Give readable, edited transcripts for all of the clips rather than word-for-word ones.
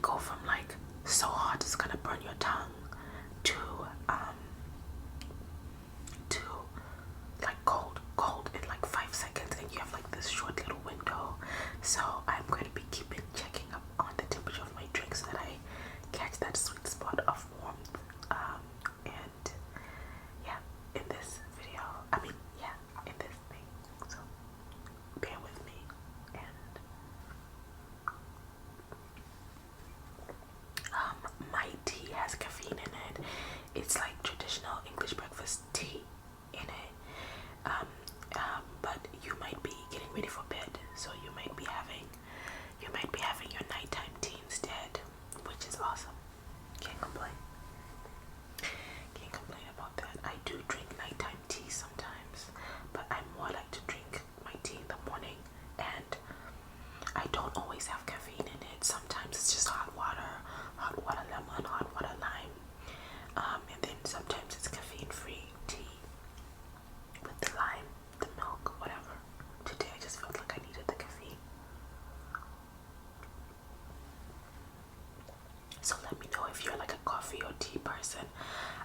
go from like so hot it's gonna burn your tongue to to like cold in like 5 seconds, and you have like this short little window. So I'm going to be checking up on the temperature of my drink so that I catch that sweet spot of warmth. And yeah, in this video, I mean, yeah, in this thing. So bear with me. And my tea has caffeine in it. It's like traditional English breakfast tea in it. But you might be getting ready for bed, so you might be having your nighttime tea instead, which is awesome. Can't complain. Can't complain about that. I do drink nighttime tea sometimes, but I more like to drink my tea in the morning, and I don't always have caffeine in it. Sometimes it's just hot water lemon, hot water lime, and then sometimes it's caffeine-free tea with the lime, the milk, whatever. Today I just felt like I needed the caffeine. So let me know if you're like a coffee or tea person.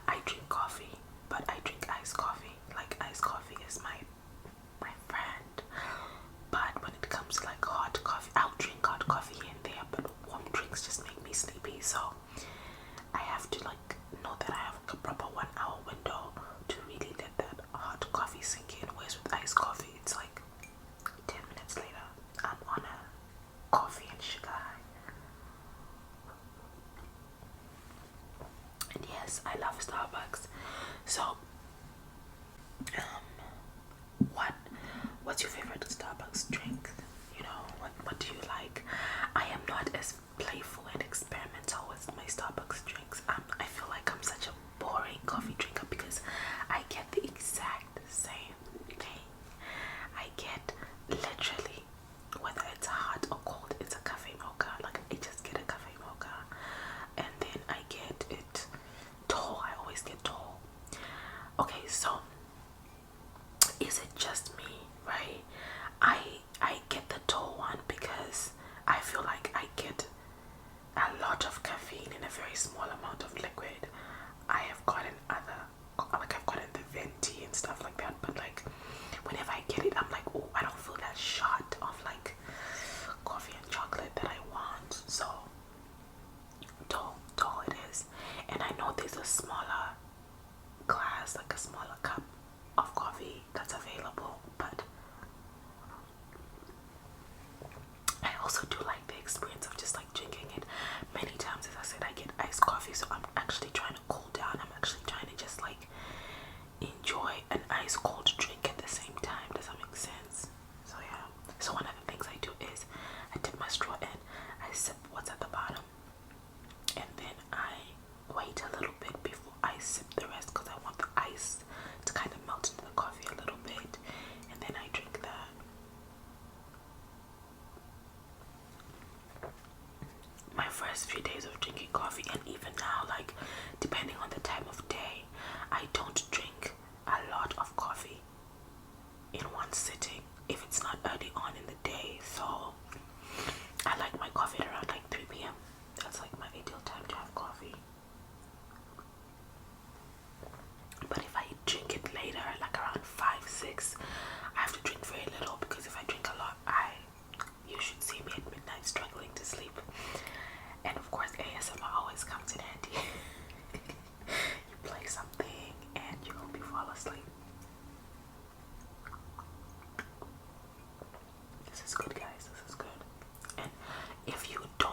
I drink coffee, but I drink iced coffee. Like iced coffee is my friend. But when it comes to like hot coffee, I'll drink hot coffee in there, but warm drinks just make me sleepy. So I have to like know that I have a proper 1 hour window to really let that hot coffee sink in. Whereas with iced coffee, it's like 10 minutes later, I'm on a coffee and sugar high. And yes, I love Starbucks. So, what's your favorite Starbucks drink? You know, what do you like? I am not as playful and experimental with my Starbucks drinks. I feel like I'm such a boring coffee drinker because I get the exact same thing. I get literally, whether it's hot or cold, it's a cafe mocha. Like I just get a cafe mocha, and then I get it tall. I always get tall. Okay, so is it just me, right? I get the tall one because I feel like I get a lot of caffeine in a very small amount of liquid. I have gotten I've gotten the venti and stuff like that, but like whenever I get it, I'm like, oh, I don't feel that shot of like coffee and chocolate that I want. So tall it is. And I know there's a smaller glass, like a smaller cup of coffee that's available, but I also do like the experience of just like drinking it. Many times, as I said, I get iced coffee, so I'm actually trying to cool down. I'm actually trying to just like enjoy an ice cold drink at the same time. Does that make sense? So yeah. So one of the things I do is I dip my straw in, I sip what's at the bottom, and then I wait a little bit before I sip the rest because I want the ice to kind of melt into the coffee a little bit, and then I drink that. My first few days of drinking coffee, and even now, like depending on the time of day, I don't drink a lot of coffee in one sitting if it's not early on in the day. So I like my coffee around like 3 p.m. That's like my ideal time to have coffee. But if I drink it later, like around 5, 6, I have to drink very little because if I drink a lot, you should see me at midnight struggling to sleep. And of course, ASMR always comes in handy. You play something and you hope you fall asleep. This is good, guys. This is good. And if you don't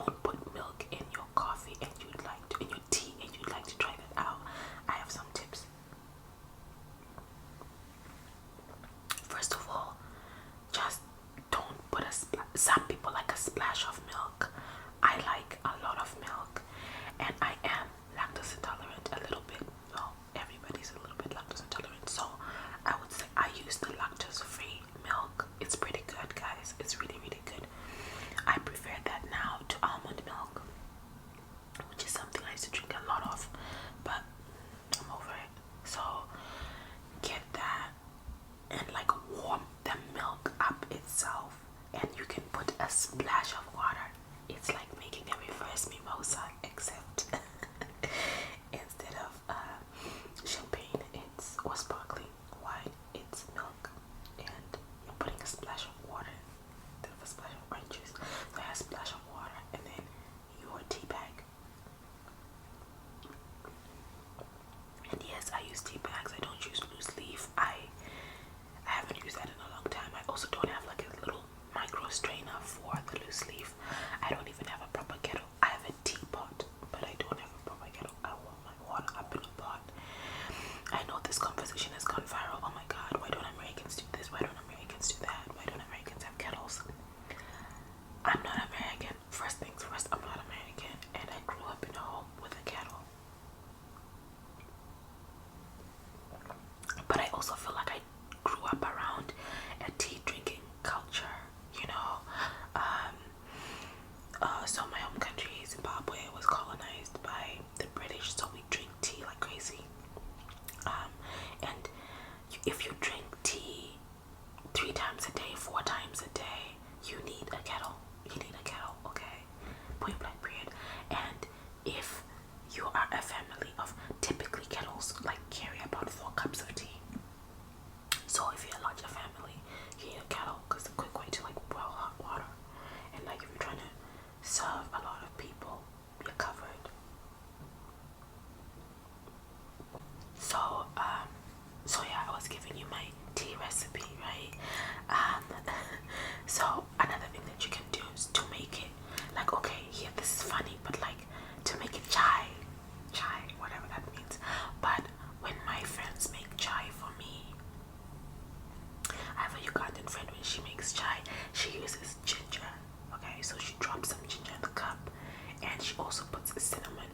also puts cinnamon.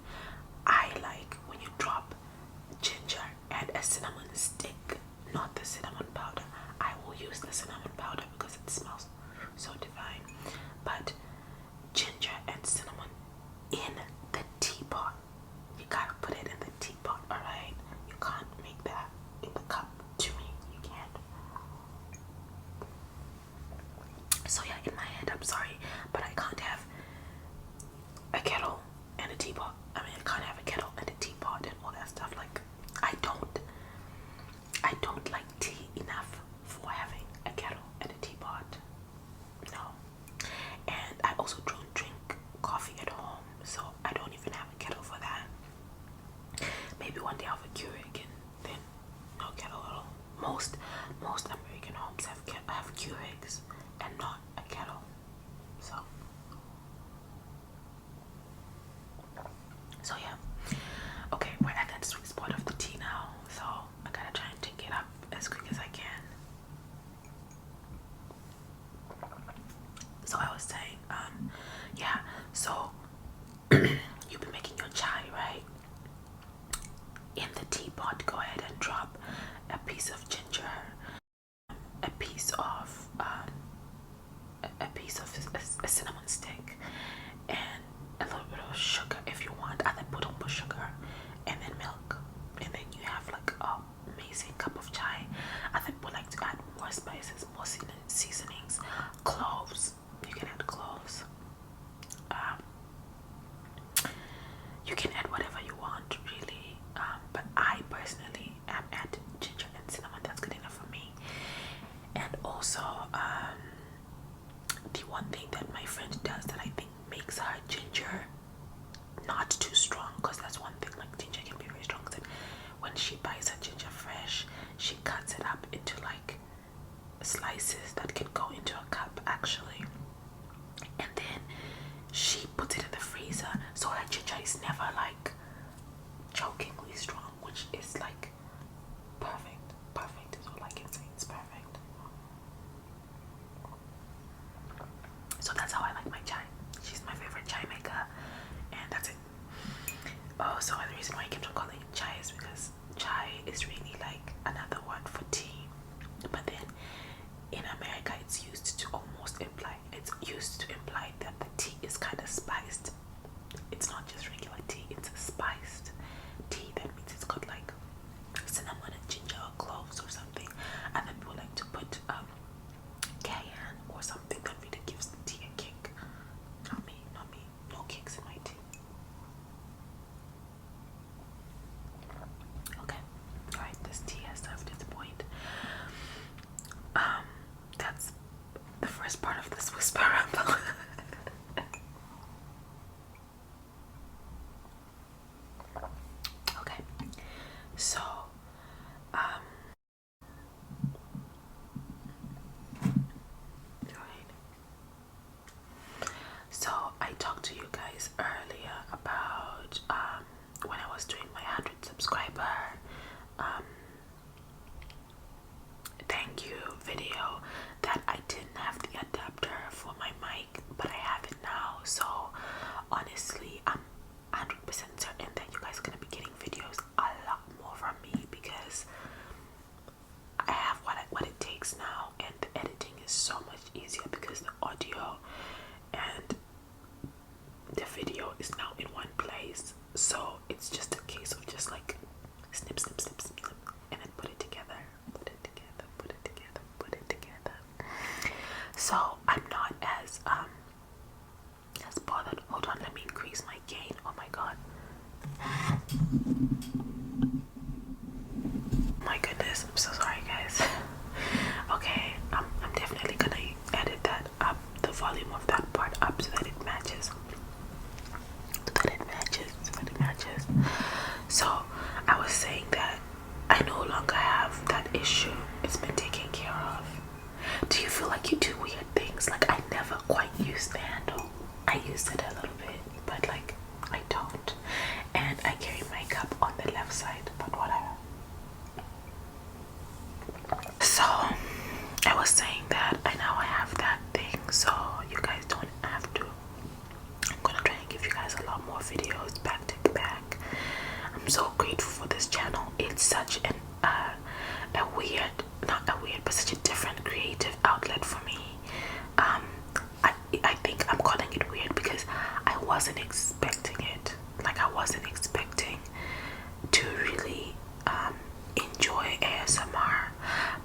I like when you drop ginger and a cinnamon stick, not the cinnamon powder. I will use the cinnamon powder because it smells so divine. But ginger and cinnamon in the teapot. You gotta put it in the teapot, alright? You can't make that in the cup. To me, you can't. So yeah, in my head, I'm sorry, but I can't have a kettle and a teapot. I mean, I can't have a kettle and a teapot and all that stuff. Like, I don't like tea enough for having a kettle and a teapot. No. And I also don't drink coffee at home, so I don't even have a kettle for that. Maybe one day I'll have a Keurig and then no kettle at all. Most American homes have Keurigs and not a kettle. So yeah. Okay, we're at that sweet spot of the tea now, so I gotta try and take it up as quick as I can. So I was saying, yeah, so you've been making your chai, right? In the teapot, go ahead and drop a piece of ginger, a piece of a cinnamon stick, and a little bit of sugar if you want. I then put sugar and then milk, and then you have like an amazing cup of chai. I then would like to add more spices, more seasonings, cloves. You can add cloves. You can add whatever you want, really. But I personally am at ginger and cinnamon. That's good enough for me. And also, the one thing that my friend does that I think makes her ginger not too strong, because that's one thing, like ginger can be very strong, that when she buys her ginger fresh, she cuts it up into like slices that can go into a cup actually, and then she puts it in the freezer, so her ginger is never like chokingly strong, which is like perfect is all I can say. It's perfect. So that's how I like my chai. She's my favorite chai maker, and that's it. Oh, so the reason why I kept on calling it chai is because chai is really like another word for tea, but then in America it's used to imply that the tea is kind of spiced. It's not just regular tea, it's a spiced tea. That means it's got like cinnamon and ginger or cloves or something, and then people like to put cayenne or something that really gives the tea a kick. Not me, no kicks in my tea. Okay, alright, this tea has served its point. That's the first part of this whisper ramble. Okay, so so I talked to you guys earlier about when I was doing my 100 subscriber thank you video, that I didn't have the adapter for my mic, but I have it now. So honestly, I'm 100% certain that you guys are gonna be getting videos a lot more from me, because I have what it takes now, and the editing is so much easier because the audio and the video is now in one place. So it's just a case of just like snip, and then put it together. So I'm not as bothered. Hold on, let me increase my gain. Oh my god. My goodness, I'm so sorry guys. Okay, I'm definitely gonna edit that up, the volume of that part up, so that it matches. So I was saying that I no longer have that issue. It's been taken care of. Do you feel like you do weird things? Like, I never quite use the handle. I use it a little bit, but like I don't. And I carry my cup on the left side videos back to back. I'm so grateful for this channel. It's such an a weird, not a weird, but such a different creative outlet for me. I think I'm calling it weird because I wasn't expecting it. Like, I wasn't expecting to really enjoy ASMR.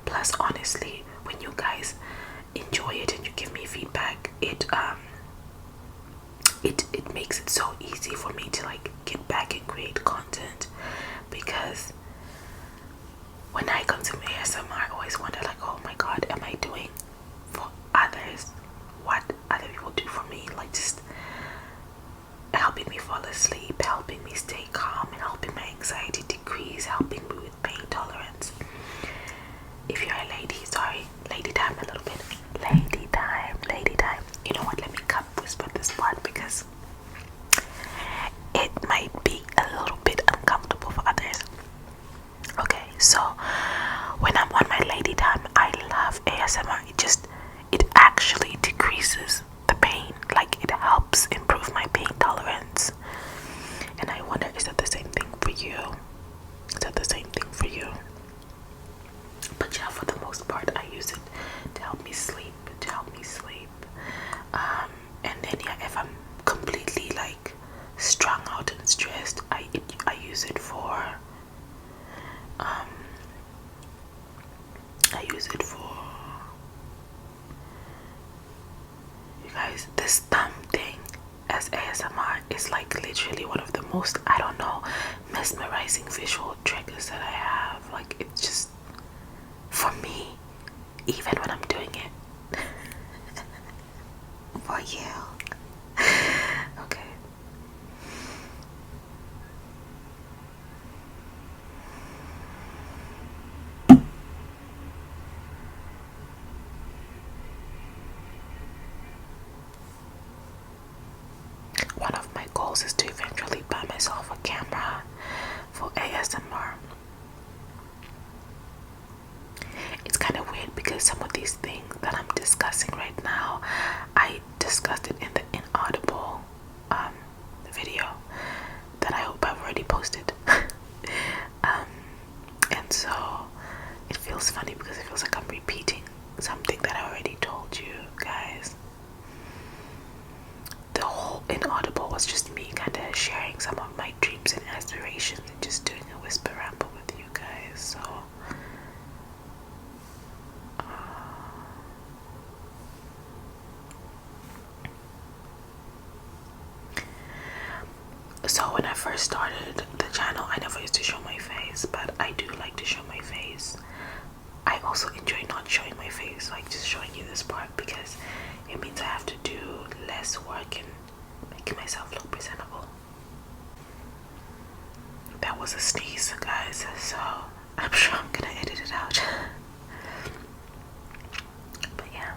Plus, honestly, when you guys enjoy it and you give me feedback, it makes it so easy for me to like get back and create content. Because when I consume ASMR, I always wonder, like, oh my god, am I doing for others what other people do for me? Like, just helping me fall asleep, helping me stay calm, and helping my anxiety decrease, helping me with pain tolerance. If you're a lady, sorry, lady time a little bit. Lady time, lady time. You know what, let me cut whisper this part because it might be a little bit uncomfortable for others. Okay, so when I'm on my lady time, I love ASMR. It actually decreases the pain. Like, it helps improve my pain tolerance. And I wonder, is that the same thing for you? Is that the same thing for you? But yeah, for the most part, I use it to help me sleep. And then yeah, if I'm completely like strung out and stressed, I use it for you guys, this thumb thing as ASMR is like literally one of the most, I don't know, mesmerizing visual triggers that I have. Like, it's just, for me, even when I'm doing it for you. Okay. One of my goals is to eventually buy myself a camera for ASMR. It's kind of weird because some of these things that I'm discussing right now, I discussed it in the inaudible video that I hope I've already posted. And so it feels funny because it feels like I'm repeating something that I already told you guys. The whole inaudible was just me kind of sharing some of my dreams and aspirations and just doing a whisper ramble with you guys. So when I first started the channel, I never used to show my face, but I do like to show my face. I also enjoy not showing my face, like just showing you this part, because it means I have to do less work and making myself look presentable. That was a sneeze, guys, so I'm sure I'm gonna edit it out. But yeah.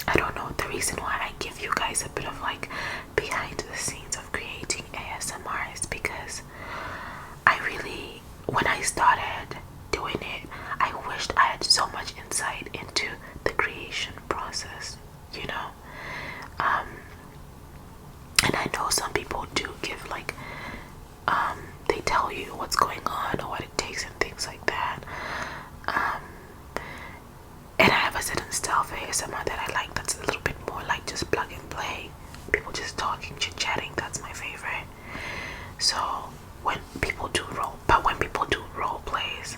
I don't know, the reason why I give you guys a bit of like behind the scenes of creating ASMR is because I really, when I started doing it, I wished I had so much insight into the creation process, you know. And I know some people do give like they tell you what's going on or what it takes and things like that. And I have a certain style of ASMR that I like that's a little bit more like just plug and play. People just talking, chit-chatting, that's my favorite. So when people do role plays,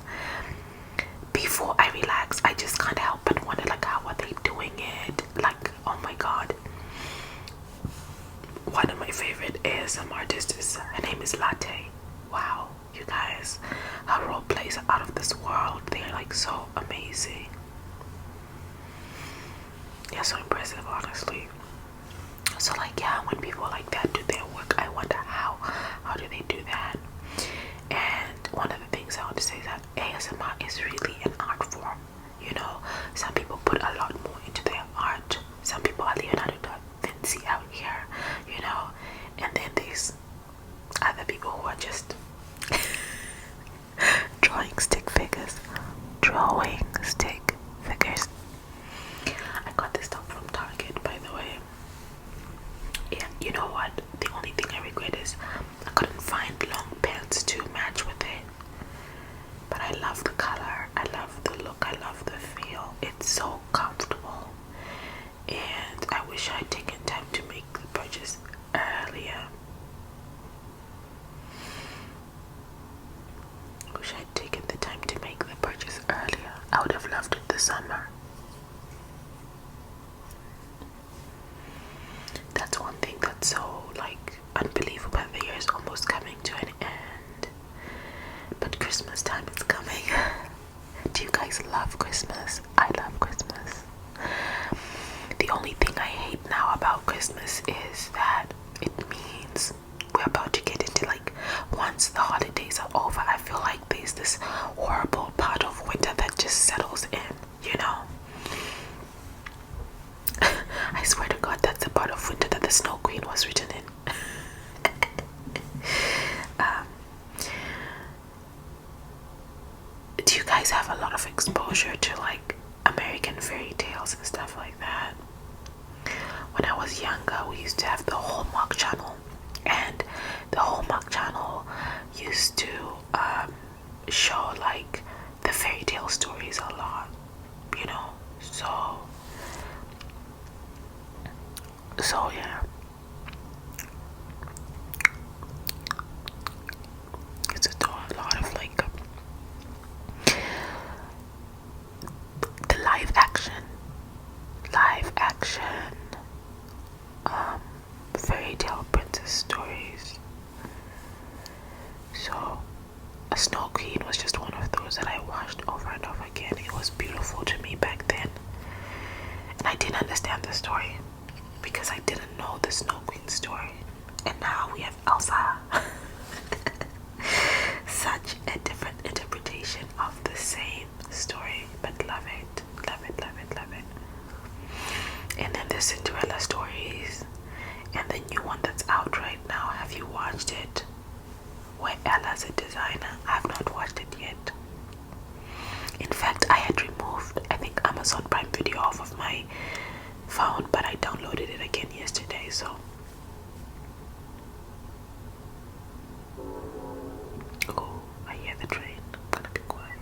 before I relax, I just can't help but wonder like, how are they doing BDSM artist is, her name is Latte. Wow, you guys, her role plays are out of this world. They're like so amazing. They're so impressive, honestly. So like, yeah, when people like that do their work, I wonder how do they do that. And one of the things I want to say is that ASMR is really an art form. You know, some people put a lot more into their art. Some people are Leonardo da Vinci out here, you know, and then there's other people who are just drawing stick figures. Drawing stick figures. I got this top from Target, by the way. Yeah, you know what? The only thing I regret is I couldn't find long pants to match with it. But I love the color, I love the look, I love the feel. It's so comfortable. And I wish I'd taken time to make the purchase earlier. Wish I'd taken the time to make the purchase earlier. I would have loved it this summer. That's one thing that's so like unbelievable. The year is almost coming to an end. But Christmas time is coming. Do you guys love Christmas? I love Christmas. The only thing I hate now about Christmas is that it means we're about to get into, like, once the holidays are over, I feel like there's this horrible part of winter that just settles in, you know? I swear to God, that's the part of winter that the Snow Queen was written in. Do you guys have a lot of exposure to like American fairy tales and stuff like that? When I was younger, we used to have the Hallmark Channel, and the Hallmark Channel used to show like the fairy tale stories a lot, you know. So yeah, it's a lot of like the live action fairy tale princess stories. So A Snow Queen was just one of those that I watched over and over again. It was beautiful to me back then, and I didn't understand the story because I didn't know the Snow Queen story. And now we have Elsa. Such a different interpretation of the same story, but love it, love it, love it, love it. And then the Cinderella stories, and the new one that's out right now. Have you watched it? Where Ella's a designer. I have not watched it yet. In fact, I had removed, I think, Amazon Prime Video off of my phone, but I downloaded it again yesterday, so. Oh, I hear the train. I'm gonna be quiet.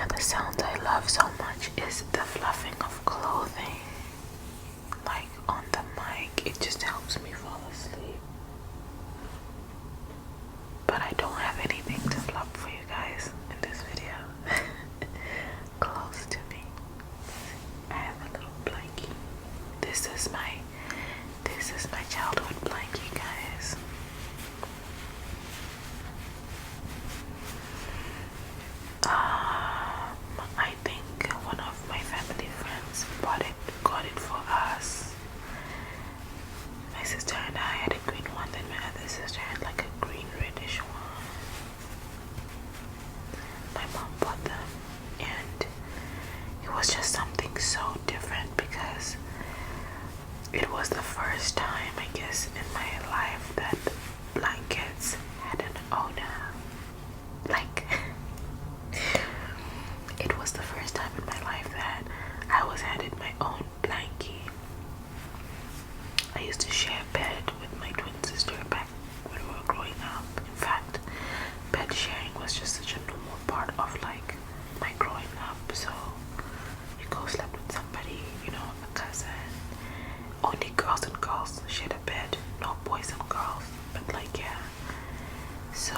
other sounds I love so much is the fluffing of clothing, like on the mic. It just helps me fall asleep. But I don't have anything to fluff for you guys in this video. Close to me, I have a little blankie. This is my childhood blankie, guys. I think one of my family friends got it for us. My sister and I had a green one, then my other sister had like a green reddish one. My mom bought them, and it was just something so different because it was the first time, I guess, in my life that blankets had an owner. Like, it was the first time in my life that I was handed my own blankie. I used to share a bed with my twin sister back when we were growing up. In fact, bed sharing was just such a normal part of like my growing up. So you go sleep with somebody, you know, a cousin. Only girls and girls shared a bed, no boys and girls. But like, yeah. So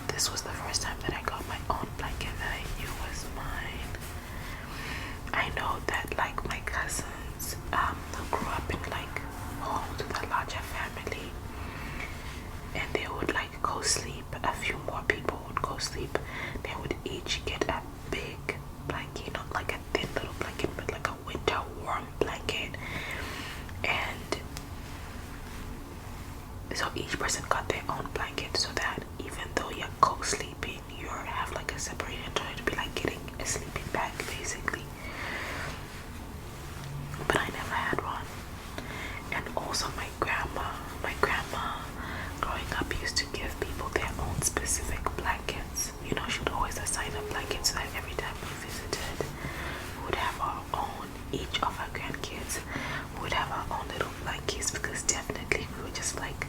this was the first time that I got my own blanket that I knew was mine. I know that like my cousins who grew up in like homes with a larger family, and they would like go sleep, a few more people would go sleep, they would each get a big blanket, not like a thin little blanket, but like a winter warm blanket. And so each person got their own blanket, so that even though you're co-sleeping, you have like a separated toilet to be like getting a sleeping bag basically. But I never had one. And also my grandma growing up used to give people their own specific blankets. You know, she would always assign a blanket so that every time we visited, we would have our own, each of our grandkids would have our own little blankets, because definitely we were just like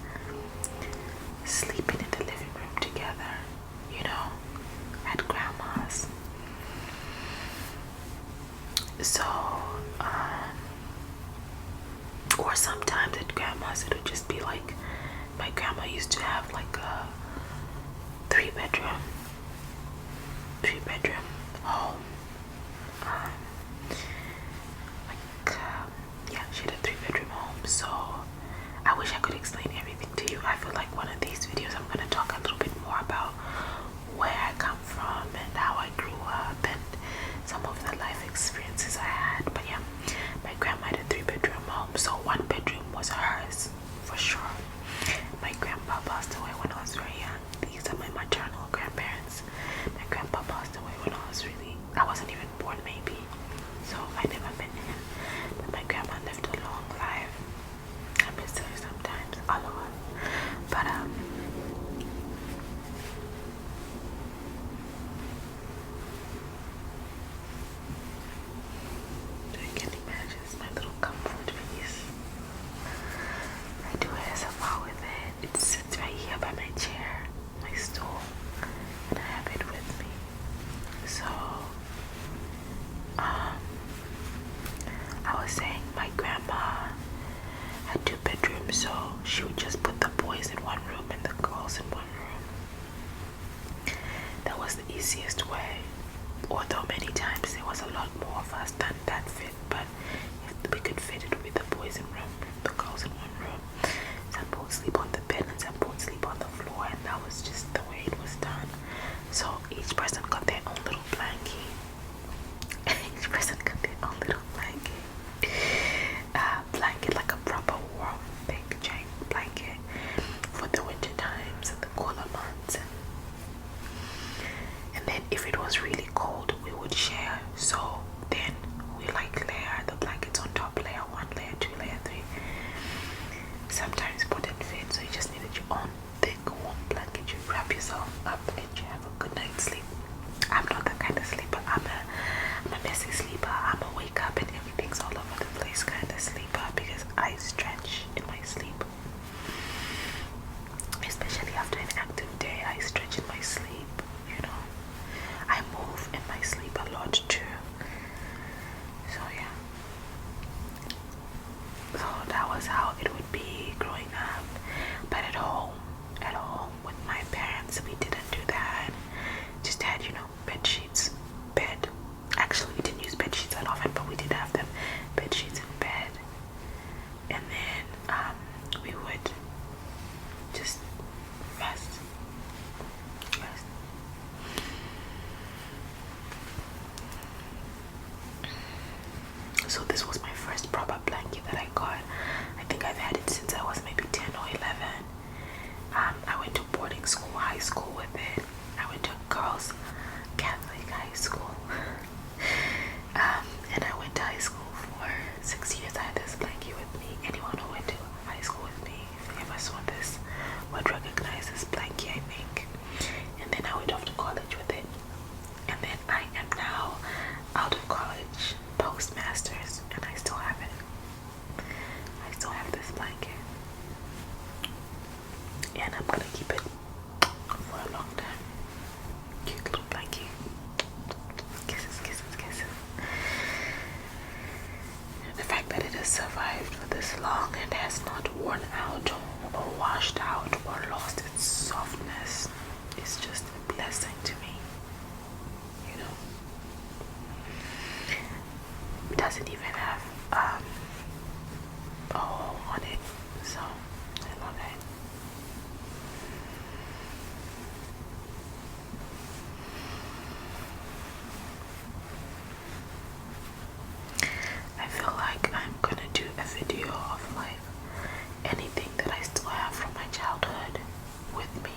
sleeping in the living room together, you know, at grandma's. So, or sometimes at grandma's it would just be like, my grandma used to have like a three bedroom home. Yeah, she had a 3-bedroom home. So I wish I could explain everything to you. I feel like one of these videos I'm gonna talk a little bit more about where I come from and how I grew up and some of the life experiences I had. But yeah, my grandma had a 3-bedroom home, so 1 bedroom was hers for sure. My grandpa passed away when I was very young. These are my maternal grandparents. My grandpa passed away when I wasn't even born maybe, so I never met him. But my grandma lived a long life. I miss her sometimes, all of her. But you can imagine, it's my little comfort piece. I do ASMR with it. It sits right here by my chair, my stool, and I have it with me. So, I was saying my grandma had 2 bedrooms, so she would just put the boys in one room and the girls in one room. That was the easiest way, although many times there was a lot more of us than that fit, but if we could fit it with the boys in room, the girls in one room. Some would sleep on the bed and some would sleep on the floor, and that was just the way it was done. So each person got their own little blankie. Each person got their own little blanket. Blanket, like a proper warm, big giant blanket for the winter times and the cooler months. And then if it was really cold, we would share. So then we like layer the blankets on top, layer 1, layer 2, layer 3. Sometimes it wouldn't fit, so you just needed your own thick warm blanket. You wrap yourself up and you have a good night's sleep. I'm not that kind of sleeper. I'm a messy sleeper. I'm a wake up and everything's all over the place kind of sleeper, because I stretch in my sleep. Especially after an active day, I stretch in my sleep, you know. I move in my sleep a lot So this was my first proper blanket that I got. I think I've had it since I was maybe 10 or 11. I went to boarding school, high school with it. I went to girls' Catholic high school. And I went to high school for 6 years. I had this blanket with me. Anyone who went to high school with me, if you ever saw this, would recognize this blanket, I think. And then I went off to college with it. And then I am now out of college, postmasters, and I still have it. I still have this blanket. And I'm gonna keep it for a long time. Cute little blanket. Kisses, kisses, kisses. The fact that it has survived for this long and has not worn out or washed out or lost its softness is just a blessing to me. You know, it doesn't even have a hole on it, so I love it. I feel like I'm gonna do a video of like anything that I still have from my childhood with me.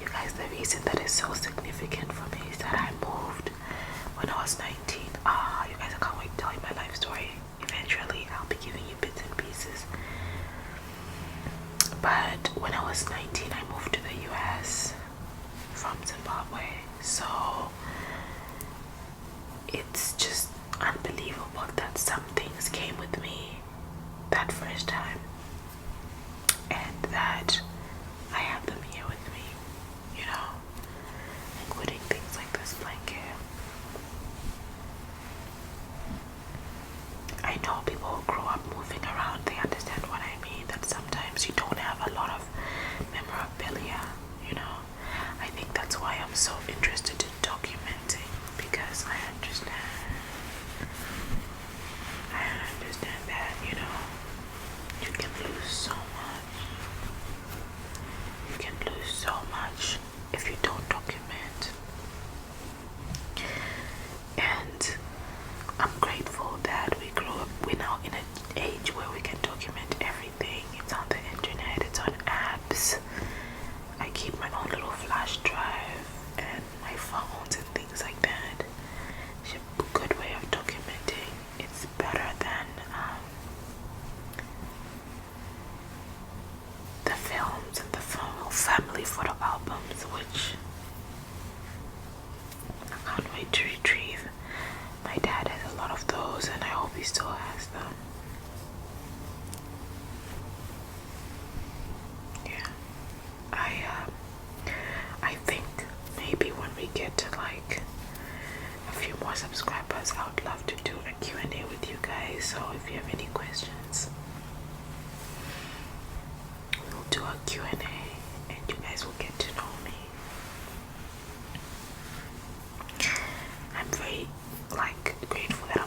You guys, the reason that is so significant for me is that I moved when I was 19. You guys, I can't wait to tell you my life story. Eventually, I'll be giving you bits and pieces. But when I was 19, I moved to the US from Zimbabwe. So it's just unbelievable that some things came with me that first time and that I have them here with me, you know, including things like this blanket. I know people who grow up moving around, they understand what I mean, that sometimes you don't have a lot of memorabilia, you know. I think that's why I'm so interested in documenting, because I understand that, you know, you can lose so much. You can lose so much if you don't document. And I'm grateful that we're now in an age where we can document everything. It's on the internet, it's on apps. I keep my own little flash drive and my phones and things like that. It's a good way of documenting. It's better than the films and the family photo albums, which I can't wait to retrieve. My dad has a lot of those, and I hope he still has them. Yeah, I think maybe when we get to like a few more subscribers, I would love to do a Q&A with you guys. So if you have any questions, we'll do a Q&A and you guys will get to know me. I'm very grateful that